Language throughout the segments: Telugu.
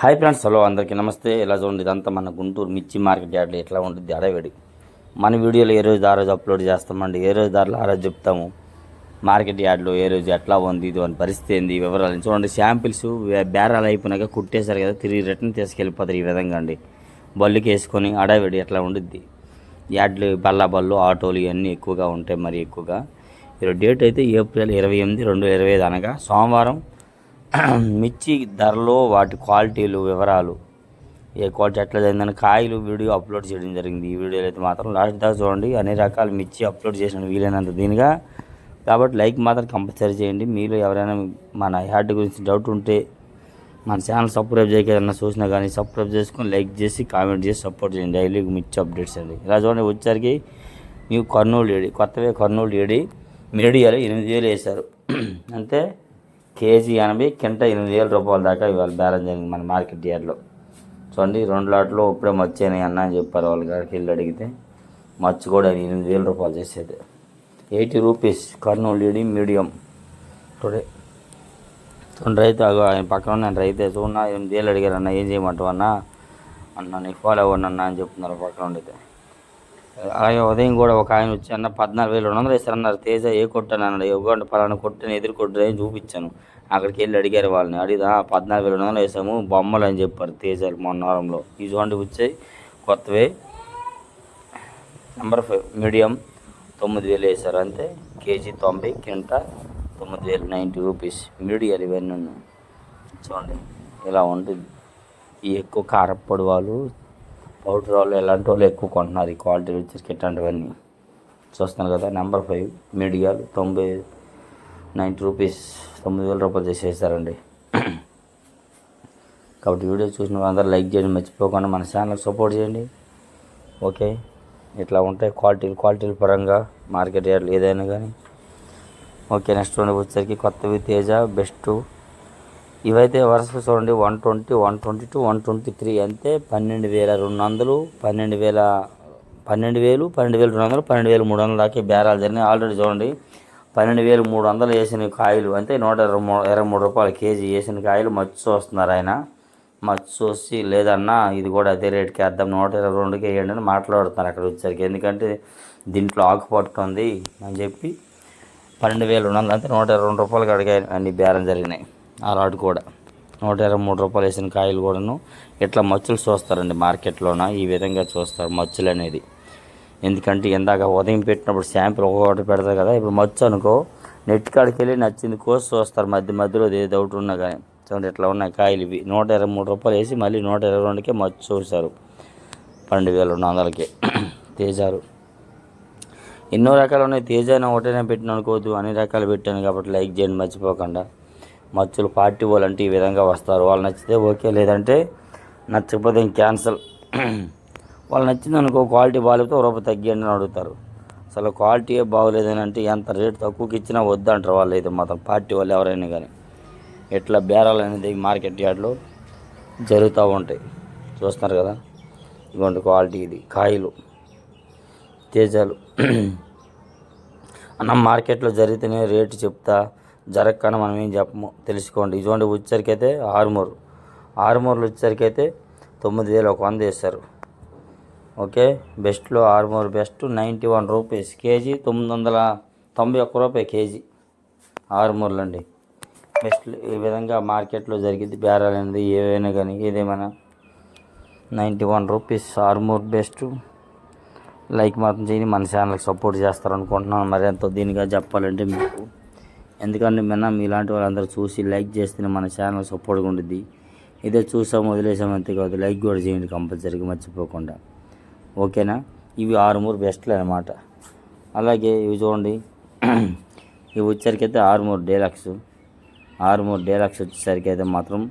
హాయ్ ఫ్రెండ్స్, హలో అందరికీ నమస్తే. ఎలా చూడండి, ఇదంతా మన గుంటూరు మిర్చి మార్కెట్ యార్డ్లో ఎట్లా ఉంటుంది అడవిడి. మన వీడియోలో ఏ రోజు ఆ రోజు అప్లోడ్ చేస్తామండి. ఏ రోజు దారిలో ఆ రోజు చెప్తాము. మార్కెట్ యార్డ్లో ఏ రోజు ఎట్లా ఉంది, ఇది అని పరిస్థితి ఏంది, వివరాలు చూడండి. శాంపిల్స్ బేరాలు అయిపోయినాక కుట్టేశారు కదా, తిరిగి రిటర్న్ తీసుకెళ్ళిపోతారు ఈ విధంగా అండి. బళ్ళుకి వేసుకొని అడవిడి ఎట్లా ఉండిద్ది. యార్డ్లు బళ్ళు ఆటోలు ఇవన్నీ ఎక్కువగా ఉంటాయి. మరి ఎక్కువగా ఈరోజు డేట్ అయితే ఏప్రిల్ 28, 2025 అనగా సోమవారం. మిర్చి ధరలు, వాటి క్వాలిటీలు, వివరాలు, ఏ క్వాలిటీ ఎట్లా జరిగిందని కాయలు వీడియో అప్లోడ్ చేయడం జరిగింది. ఈ వీడియోలో అయితే మాత్రం లాస్ట్ దాకా చూడండి. అన్ని రకాల మిర్చి అప్లోడ్ చేసిన వీలైనంత దీనిగా కాబట్టి లైక్ మాత్రం కంపల్సరీ చేయండి. మీలో ఎవరైనా మన యాడ్ గురించి డౌట్ ఉంటే మన ఛానల్ సబ్స్క్రైబ్ చేయకుండా చూసినా కానీ సబ్స్క్రైబ్ చేసుకొని లైక్ చేసి కామెంట్ చేసి సపోర్ట్ చేయండి. డైలీ మిర్చి అప్డేట్స్ అండి. ఇలా చూడండి, వచ్చరికి ನೀವು కర్నూలు ఏడి కొత్తవే కర్నూలు ఏడి మీడియాలో 8,000 వేశారు. అంటే కేజీ 80, కింట 8,000 రూపాయల దాకా ఇవాళ బ్యాలెన్స్ జరిగింది మన మార్కెట్ యార్డ్లో. చూడండి, 2 లాట్లు ఇప్పుడే మర్చినాయి అన్న అని చెప్పారు. వాళ్ళ గారికి వెళ్ళి అడిగితే మర్చి కూడా 8,000 రూపాయలు చేసేది. 80 rupees Kurnool AD medium today. చూడండి, రైతు ఆయన పక్కన నేను రైతే చూడన్నా 8,000 అడిగారు. అన్న ఏం చేయమంటావు అన్న నీకు ఫాలో అవ్వనన్నా అని చెప్తున్నారు పక్కన ఉండితే. అలాగే ఉదయం కూడా ఒక ఆయన వచ్చి అన్న 14,200 వేస్తారన్నారు. తేజ ఏ కొట్టాను అన్నాడు. ఇవ్వండి పలానా కొట్టాను, ఎదురు కొట్టాను చూపించాను. అక్కడికి వెళ్ళి అడిగారు వాళ్ళని. అడిగిదా 14,200 వేసాము బొమ్మలు అని చెప్పారు తేజాలు మొన్న వారంలో. ఈ చూడండి వచ్చాయి కొత్తవే. నెంబర్ 5 మీడియం 9,000 వేశారు. అంతే కేజీ 90, కింట 9,000, 90 రూపీస్ మీడియాలు ఇవన్నీ ఉన్నాయి. చూడండి ఇలా ఉంటుంది. ఈ ఎక్కువ కారప్పొడి వాళ్ళు, పౌడర్ వాళ్ళు, ఇలాంటి వాళ్ళు ఎక్కువ కొంటున్నారు ఈ క్వాలిటీ వచ్చేసి ఇట్లాంటివన్నీ. చూస్తున్నారు కదా. నెంబర్ 5 మీడియాలు 90 రూపీస్, 9,000 రూపాయలు చేసేసారండి. కాబట్టి వీడియో చూసిన అందరూ లైక్ చేయండి, మర్చిపోకుండా మన ఛానల్ సపోర్ట్ చేయండి. ఓకే, ఇట్లా ఉంటాయి క్వాలిటీల పరంగా మార్కెట్ యార్డ్లు ఏదైనా కానీ. ఓకే, నెక్స్ట్ వచ్చేసరికి కొత్తవి తేజ బెస్ట్. ఇవైతే వరుసగా చూడండి 120, 122, 123. అంతే 12,200, 12,200, 12,300 దాకా బేరాలు జరిగినాయి. ఆల్రెడీ చూడండి 12,300 వేసిన కాయలు. అంటే 123 రూపాయలు కేజీ వేసిన కాయలు మచ్చు వస్తున్నారు ఆయన. మచ్చు వచ్చి లేదన్నా ఇది కూడా అదే రేటుకి వేద్దాం, 122కి వేయండి అని మాట్లాడుతున్నారు అక్కడ వచ్చరికి. ఎందుకంటే దీంట్లో ఆకు పట్టుకుంది అని చెప్పి 12,200 అంటే 122 రూపాయలకి అడిగాయి. అన్ని బేరం జరిగినాయి. ఆ రాడు కూడా 123 రూపాయలు వేసిన కాయలు కూడాను. ఇట్లా మచ్చులు చూస్తారండి మార్కెట్లోన. ఈ విధంగా చూస్తారు మచ్చులు అనేది. ఎందుకంటే ఇందాక ఉదయం పెట్టినప్పుడు శాంపిల్ ఒక్కొక్కటి పెడతారు కదా. ఇప్పుడు మచ్చు అనుకో, నెట్ కాడికి వెళ్ళి నచ్చింది కోసి చూస్తారు. మధ్యలో ఏ డౌట్ ఉన్నా కానీ. చూడండి ఇట్లా ఉన్నాయి కాయలు. ఇవి 123 రూపాయలు వేసి మళ్ళీ 122కే మచ్చు చూశారు 12,200కి తేజాలు. ఎన్నో రకాలు ఉన్నాయి. తేజాను ఒకటైనా పెట్టిన అనుకోవద్దు, అన్ని రకాలు పెట్టాను. కాబట్టి లైక్ చేయండి మర్చిపోకుండా. మచ్చులు పార్టీ వాళ్ళు అంటే ఈ విధంగా వస్తారు. వాళ్ళు నచ్చితే ఓకే, లేదంటే నచ్చకపోతే క్యాన్సల్. వాళ్ళు నచ్చింది అనుకో, క్వాలిటీ బాగాలేకపోతే రూపాయి తగ్గియండి అని అడుగుతారు. అసలు క్వాలిటీ బాగోలేదని అంటే ఎంత రేటు తక్కువకి ఇచ్చినా వద్దంటారు వాళ్ళు. అయితే మాత్రం పార్టీ వాళ్ళు ఎవరైనా కానీ. ఇట్లా బేరాలు అనేది మార్కెట్ యార్డ్లో జరుగుతూ ఉంటాయి. చూస్తున్నారు కదా. ఇటువంటి క్వాలిటీ ఇది కాయలు తేజాలు. అన్న మార్కెట్లో జరిగితేనే రేటు చెప్తా, జరగకన్నా మనం ఏం చెప్పము, తెలుసుకోండి. ఇటువంటి వచ్చేసరికి అయితే ఆరుమూరులు వచ్చేసరికి అయితే 9,100 వేస్తారు. ఓకే, బెస్ట్లో ఆరుమూరు బెస్ట్ 91 రూపీస్ కేజీ, 991 రూపాయి కేజీ ఆరుమూరులు అండి. బెస్ట్ ఈ విధంగా మార్కెట్లో జరిగింది బేరాలు అనేది ఏవైనా కానీ. ఏదేమైనా 91 రూపీస్ ఆరుమూరు బెస్ట్. లైక్ మాత్రం చేయండి, మన ఛానల్కి సపోర్ట్ చేస్తారనుకుంటున్నాను. మరి ఎంతో దీనిగా చెప్పాలంటే మీకు. ఎందుకంటే మీలాంటి వాళ్ళందరూ చూసి లైక్ చేస్తేనే మన ఛానల్ సపోర్ట్గా ఉంటుంది. ఇదే చూసాము వదిలేసాము అంతే కాదు, లైక్ కూడా చేయండి కంపల్సరీగా మర్చిపోకుండా. ఓకేనా. ఇవి ఆరుమూరు బెస్ట్లు అనమాట. అలాగే ఇవి చూడండి, ఇవి వచ్చేసరికి అయితే ఆరుమూరు డీలక్స్ వచ్చేసరికి అయితే మాత్రం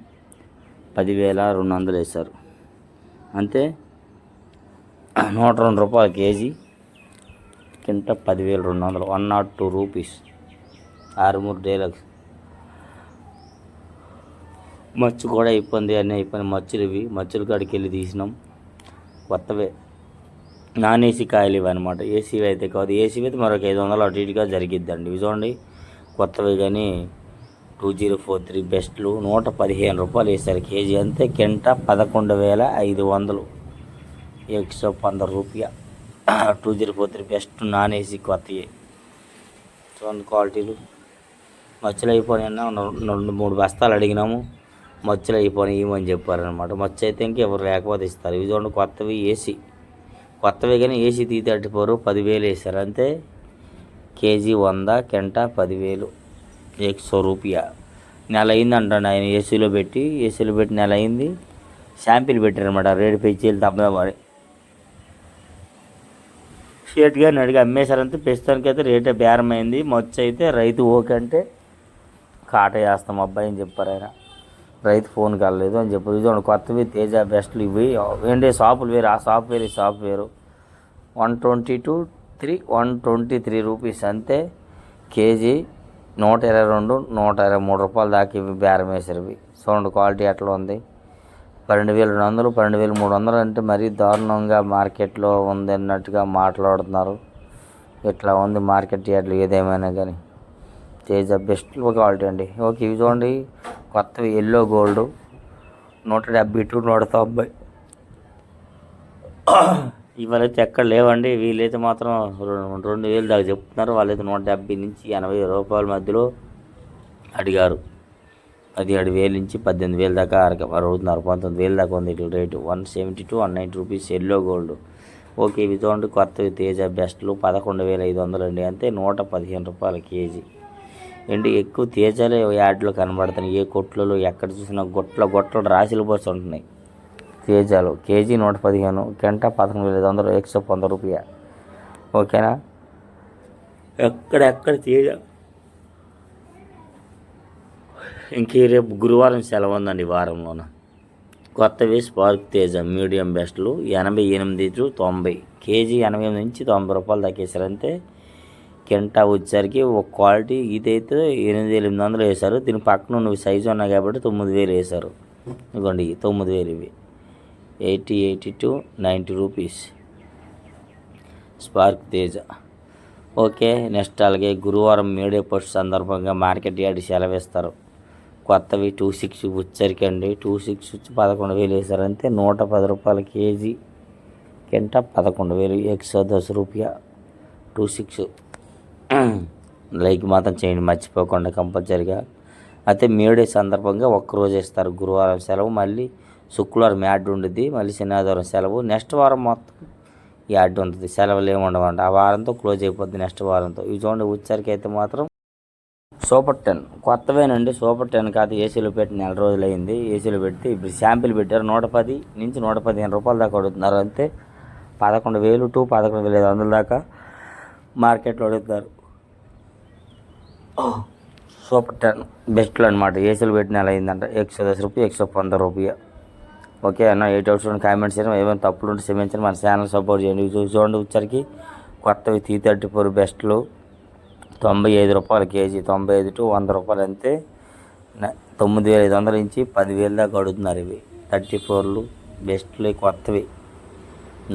10,200 వేశారు. అంతే 102 రూపాయలు కేజీ, కింట 10,200, 102 రూపీస్ ఆరుమూరు డీలక్స్. మచ్చు కూడా అయిపోయింది, అన్నీ అయిపోయినాయి మచ్చులు. ఇవి మచ్చుల కాడికి వెళ్ళి తీసినాం. కొత్తవే నాన్ ఏసీ కాయలు ఇవి అనమాట. ఏసీవి అయితే కాదు. ఏసీవి అయితే మరొక 500 అటు ఇటుగా జరిగిద్దండి. ఇవి చూడండి కొత్తవి కానీ 2043 బెస్ట్లు 115 రూపాయలు వేశారు కేజీ, అంతే కింట 11,500, 115 రూపాయ. 2043 బెస్ట్ నాన్ ఏసీ కొత్తవి చూడండి క్వాలిటీలు. మచ్చలు అయిపోయినా 2-3 బస్తాలు అడిగినాము, మచ్చలు అయిపోయినాయి ఇవ్వమని చెప్పారనమాట. మచ్చ అయితే ఇంకెవరు లేకపోతే ఇస్తారు. ఇవి చూడండి కొత్తవి ఏసీ, కొత్తవి కానీ ఏసీ 334 10,000 వేశారు, అంతే కేజీ 100, కింట 10,000, 100 రూపాయ. నెల అయింది అంటాడు ఆయన ఏసీలో పెట్టి నెల అయింది. షాంపీలు పెట్టారనమాట, రేటు పెంచేది తప్పదామని. షేట్ గారిని అడిగి అమ్మేశారంటే ప్రస్తుతానికి అయితే రేటే బేరమైంది. మొచ్చ అయితే రైతు ఓకే అంటే కాట వేస్తాం అబ్బాయి అని చెప్పారు ఆయన. రైతు ఫోన్ కలలేదు అని చెప్పారు. ఇదిగోండి కొత్తవి తేజ బెస్ట్లు ఇవి ఏంటి, షాపులు వేరు, ఆ షాప్ వేరు ఈ షాప్ వేరు. 123 రూపీస్, అంతే కేజీ 122, 123 రూపాయలు దాకా ఇవి బేరం వేసారు. ఇవి చూడండి క్వాలిటీ ఎట్లా ఉంది. 12,200, 12,300 అంటే మరీ దారుణంగా మార్కెట్లో ఉంది అన్నట్టుగా మాట్లాడుతున్నారు. ఇట్లా ఉంది మార్కెట్ యార్డ్లు ఏదేమైనా కానీ. తేజ బెస్ట్ క్వాలిటీ అండి. ఓకే ఇవి చూడండి కొత్తవి ఎల్లో గోల్డ్ 170 to 190. ఇవాళైతే ఎక్కడ లేవండి. వీళ్ళైతే మాత్రం 2,000 దాకా చెప్తున్నారు. వాళ్ళైతే 170 నుంచి 80 రూపాయల మధ్యలో అడిగారు. 17,000 నుంచి 18,000 దాకా అడుగుతున్నారు. 19,000 దాకా ఉంది ఇట్లా rate. 170 to 190 rupees yellow gold. Okay ఇవి చూడండి కొత్తవి తేజ బెస్ట్లు 11,500 అండి, అంతే 115 రూపాయలు కేజీ. ఏంటి ఎక్కువ తేజాలే యాడ్లో కనబడుతున్నాయి. ఏ కొట్లలో ఎక్కడ చూసినా గొట్టలు రాశిలు పోసి ఉంటున్నాయి. తేజాలు కేజీ 115, కింట 11,500, 115 రూపాయ. ఓకేనా, ఎక్కడ తేజ. ఇంక రేపు గురువారం సెలవు ఉందండి వారంలోన. కొత్తవి స్పార్క్ తేజ మీడియం బెస్ట్లు 88 to 90, కేజీ 88 నుంచి 90 రూపాయలు దాకేసారు, అంతే కింట వచ్చేసరికి ఒక క్వాలిటీ ఇదైతే 8,800 వేశారు. దీని పక్కన ఉన్నవి సైజు ఉన్నాయి కాబట్టి 9,000 వేశారు. ఇదిగోండి 9,000 ఇవి 80 to 90 rupees spark Teja. Okay next అలాగే గురువారం మేడే పట్టు సందర్భంగా మార్కెట్ యార్డ్ సెలవిస్తారు. కొత్తవి 26 వచ్చరికి అండి, 26 వచ్చి 11,000 వేశారు, అంతే 110 రూపాయలు కేజీ, కింట 11,000, 110 రూపాయ. 26 లైక్ మాత్రం చేయండి మర్చిపోకుండా కంపల్సరిగా. అయితే మేడే సందర్భంగా ఒక్కరోజు ఇస్తారు, గురువారం సెలవు, మళ్ళీ శుక్రవారం యాడ్ ఉంటుంది, మళ్ళీ శనివారం సెలవు. నెక్స్ట్ వారం మొత్తం యాడ్ ఉంటుంది, సెలవులు ఏమి ఉండవండి. ఆ వారంతో క్లోజ్ అయిపోద్ది నెక్స్ట్ వారంతో. ఇవి చూడండి వచ్చరికి అయితే మాత్రం సూపర్ 10 కొత్తవేనండి. సూపర్ 10 కాదు, ఏసీలో పెట్టి 4 రోజులు అయింది. ఏసీలో పెడితే ఇప్పుడు శాంపిల్ పెట్టారు. 110 నుంచి 115 రూపాయలు దాకా అడుగుతున్నారు, అంతే 11,000 to 11,500 దాకా మార్కెట్లో అడుగుతారు. సూపర్ 10 బెస్ట్లు అనమాట. ఏసీలు పెట్టిన నెల అయిందంట. 110 రూపాయ, 115 రూపాయ. ఓకే అన్న 8 అవుట్స్ కామెంట్స్ చేయడం, ఏమైనా తప్పులు ఉంటే క్షమించండి. మన ఛానల్ సపోర్ట్ చేయండి. చూడండి వచ్చరికి కొత్తవి 334 బెస్ట్లు 95 రూపాయలు కేజీ, 95 to 100 రూపాయలు, అంతే 9,500 నుంచి 10,000 దాకా అడుగుతున్నారు. ఇవి 34లు బెస్ట్లు కొత్తవి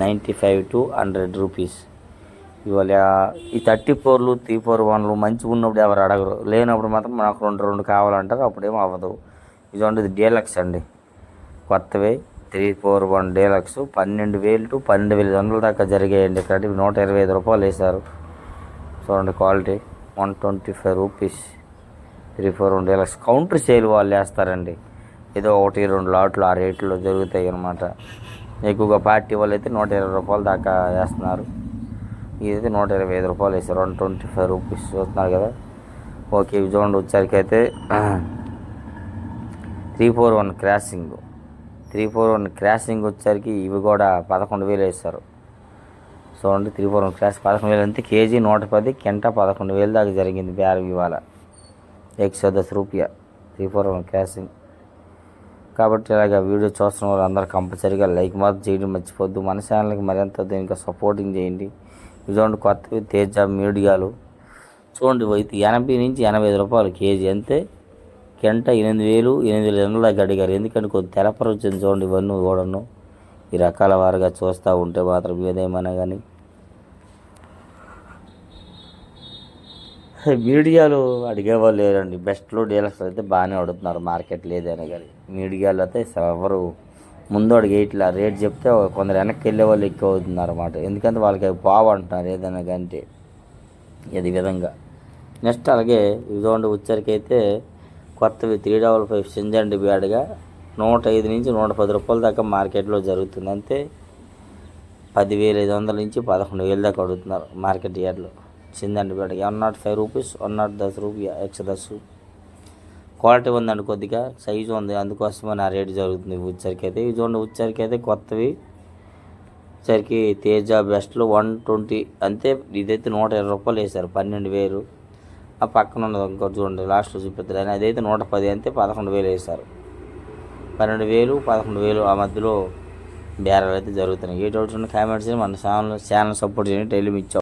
95 to 100 రూపీస్. ఇవాళ ఈ 34లు 341లు మంచిగా ఉన్నప్పుడు ఎవరు అడగరు, లేనప్పుడు మాత్రం నాకు 2 కావాలంటారు, అప్పుడేమో అవ్వదు. ఇదండి ఇది డీలక్స్ అండి. కొత్తవి 341 డీలక్స్ 12,000 to 12,500 దాకా జరిగాయండి. ఇక్కడ 125 రూపాయలు వేశారు. చూడండి quality 125 rupees 341 deluxe. Counter sale వాళ్ళు వేస్తారండి, ఏదో 1-2 లాట్లు ఆ రేట్లో జరుగుతాయి అన్నమాట. ఎక్కువగా పార్టీ వాళ్ళు అయితే 120 రూపాయలు దాకా వేస్తున్నారు. ఇదైతే 125 రూపాయలు వేస్తారు, 125 రూపీస్ చూస్తున్నారు కదా. ఓకే ఇవి చూడండి వచ్చరికి అయితే 341 క్రాసింగ్ వచ్చరికి ఇవి కూడా 11,000 వేస్తారు. చూడండి 341 క్రాస్ 11,000, అంతే కేజీ 110, కింట 11,000 దాకా జరిగింది బేరం ఇవాళ. 110 రూపాయ 341 క్రాసింగ్. కాబట్టి ఇలాగ వీడియో చూస్తున్న వాళ్ళు అందరూ కంపల్సరీగా లైక్ మాత్రం చేయడం మర్చిపోద్దు. మన ఛానల్కి మరింత ఇంకా సపోర్టింగ్ చేయండి. ఇటువంటి కొత్తవి తేజ మీడియాలు చూడండి అయితే 80 నుంచి 85 రూపాయలు కేజీ, అంతే కింట 8,000, 8,500 దాకా అడిగారు. ఎందుకంటే కొద్ది తెలపర వచ్చింది చూడండి. ఇవన్నీ కూడాను ఈ రకాల వారుగా చూస్తూ ఉంటే మాత్రం ఏదేమైనా కానీ మీడియాలు అడిగేవాళ్ళు లేరండి. బెస్ట్లో డీలర్స్ అయితే బాగానే అడుగుతున్నారు, మార్కెట్ లేదని. కానీ మీడియాలో అయితే ఎవరు ముందు అడిగే ఇట్లా రేట్ చెప్తే కొందరు వెనక్కి వెళ్ళే వాళ్ళు ఎక్కువ అవుతున్నారు అన్నమాట. ఎందుకంటే వాళ్ళకి అవి పావు అంటున్నారు ఏదైనా కంటే ఇది విధంగా. నెక్స్ట్ అలాగే ఇదిగోండి వచ్చరికి అయితే కొత్తవి 355 సింజండి బ్యాడ్గా 105 నుంచి 110 రూపాయల దాకా మార్కెట్లో జరుగుతుంది. అంతే 10,500 నుంచి 11,000 దాకా అడుగుతున్నారు మార్కెట్ యార్డ్లో సింజండి బ్యాడ్గా. 105 రూపీస్ 110 రూపాయ 110. క్వాలిటీ ఉందండి, కొద్దిగా సైజు ఉంది, అందుకోసమని ఆ రేటు జరుగుతుంది వచ్చరికి అయితే. ఇది చూడండి వచ్చరికి అయితే కొత్తవి వచ్చరికి తేజ బెస్ట్లో 120 అంతే. ఇదైతే 120 రూపాయలు వేశారు, 12,000. ఆ పక్కన ఉన్నది ఇంకోటి చూడండి లాస్ట్లో చూపిస్తారు అని, అదైతే 110 అంతే 11,000 వేశారు. 12,000 11,000 ఆ మధ్యలో బేరాలు అయితే జరుగుతున్నాయి. ఏ డౌట్స్ ఉన్న కామెంట్స్ మన ఛానల్ సపోర్ట్ చేయండి. డైలీ ఇచ్చాం.